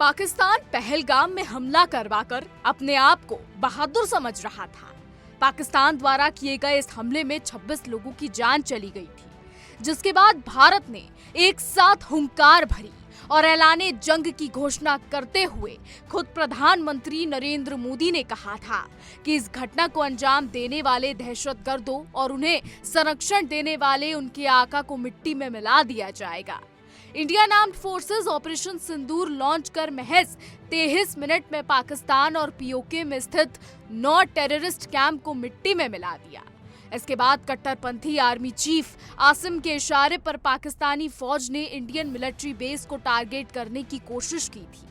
पाकिस्तान पहलगाम में हमला करवाकर अपने आप को बहादुर समझ रहा था। पाकिस्तान द्वारा किए गए इस हमले में 26 लोगों की जान चली गई थी, जिसके बाद भारत ने एक साथ हुंकार भरी और ऐलाने जंग की घोषणा करते हुए खुद प्रधानमंत्री नरेंद्र मोदी ने कहा था कि इस घटना को अंजाम देने वाले दहशतगर्दों और उन्हें संरक्षण देने वाले उनके आका को मिट्टी में मिला दिया जाएगा। इंडियन आर्म्ड फोर्सेस ऑपरेशन सिंदूर लॉन्च कर महज 23 मिनट में पाकिस्तान और पीओके में स्थित 9 टेररिस्ट कैंप को मिट्टी में मिला दिया। इसके बाद कट्टरपंथी आर्मी चीफ आसिम के इशारे पर पाकिस्तानी फौज ने इंडियन मिलिट्री बेस को टारगेट करने की कोशिश की थी।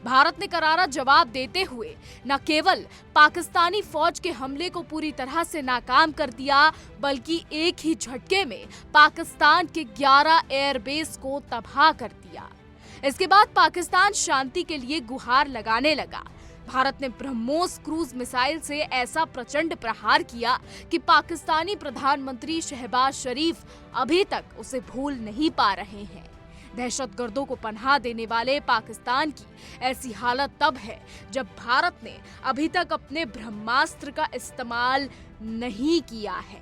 भारत ने करारा जवाब देते हुए न केवल पाकिस्तानी फौज के हमले को पूरी तरह से नाकाम कर दिया, बल्कि एक ही झटके में पाकिस्तान के 11 एयरबेस को तबाह कर दिया। इसके बाद पाकिस्तान शांति के लिए गुहार लगाने लगा। भारत ने ब्रह्मोस क्रूज मिसाइल से ऐसा प्रचंड प्रहार किया कि पाकिस्तानी प्रधानमंत्री शहबाज शरीफ अभी तक उसे भूल नहीं पा रहे हैं। दहशतगर्दों को पनाह देने वाले पाकिस्तान की ऐसी हालत तब है जब भारत ने अभी तक अपने ब्रह्मास्त्र का इस्तेमाल नहीं किया है।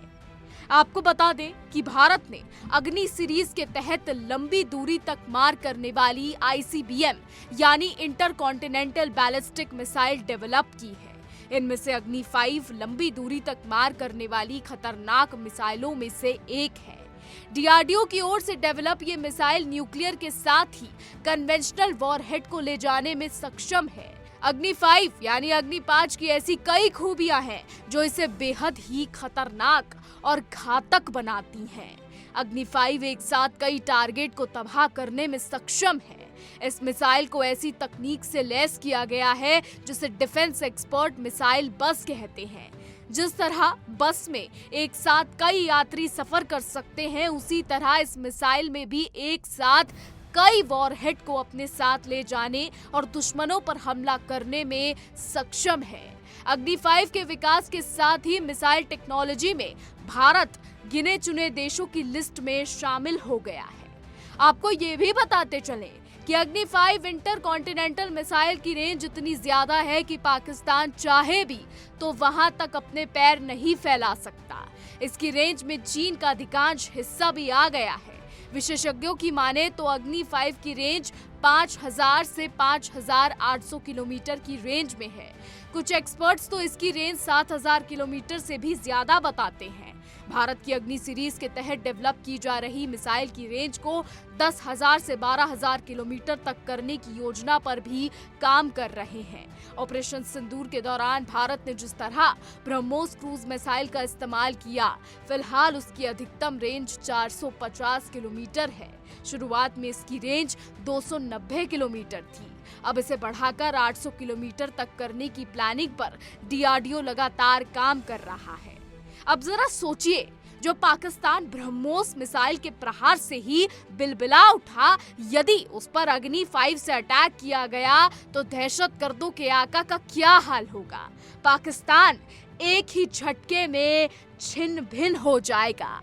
आपको बता दें कि भारत ने अग्नि सीरीज के तहत लंबी दूरी तक मार करने वाली ICBM यानी इंटरकॉन्टिनेंटल बैलिस्टिक मिसाइल डेवलप की है। इनमें से अग्नि 5 लंबी दूरी तक मार करने वाली खतरनाक मिसाइलों में से एक है। DRDO की ओर से डेवलप ये मिसाइल न्यूक्लियर के साथ ही कन्वेंशनल वॉरहेड को ले जाने में सक्षम है। अग्नि 5 यानी अग्नि 5 की ऐसी कई खूबियां हैं जो इसे बेहद ही खतरनाक और घातक बनाती हैं। अग्नि 5 एक साथ कई टारगेट को तबाह करने में सक्षम है। इस मिसाइल को ऐसी तकनीक से लैस किया गया है जिसे डिफेंस एक्सपर्ट मिसाइल बस कहते हैं। जिस तरह बस में एक साथ कई यात्री सफर कर सकते हैं, उसी तरह इस मिसाइल में भी एक साथ कई वॉरहेड को अपने साथ ले जाने और दुश्मनों पर हमला करने में सक्षम है। अग्नि 5 के विकास के साथ ही मिसाइल टेक्नोलॉजी में भारत गिने चुने देशों की लिस्ट में शामिल हो गया है। आपको ये भी बताते चलें कि अग्नि 5 इंटरकॉन्टिनेंटल मिसाइल की रेंज इतनी ज्यादा है कि पाकिस्तान चाहे भी तो वहां तक अपने पैर नहीं फैला सकता। इसकी रेंज में चीन का अधिकांश हिस्सा भी आ गया है। विशेषज्ञों की माने तो अग्नि 5 की रेंज 5000 से 5800 किलोमीटर की रेंज में है। कुछ एक्सपर्ट्स तो इसकी रेंज 7000 किलोमीटर से भी ज्यादा बताते हैं। भारत की अग्नि सीरीज के तहत डेवलप की जा रही मिसाइल की रेंज को 10,000 से 12,000 किलोमीटर तक करने की योजना पर भी काम कर रहे हैं। ऑपरेशन सिंदूर के दौरान भारत ने जिस तरह ब्रह्मोस क्रूज मिसाइल का इस्तेमाल किया, फिलहाल उसकी अधिकतम रेंज 450 किलोमीटर है। शुरुआत में इसकी रेंज 290 किलोमीटर थी। अब इसे बढ़ाकर 800 किलोमीटर तक करने की प्लानिंग पर DRDO लगातार काम कर रहा है। अब जरा सोचिए, जो पाकिस्तान ब्रह्मोस मिसाइल के प्रहार से ही बिलबिला उठा, यदि उस पर अग्नि 5 से अटैक किया गया तो दहशतगर्दों के आका का क्या हाल होगा। पाकिस्तान एक ही झटके में छिन्न भिन्न हो जाएगा।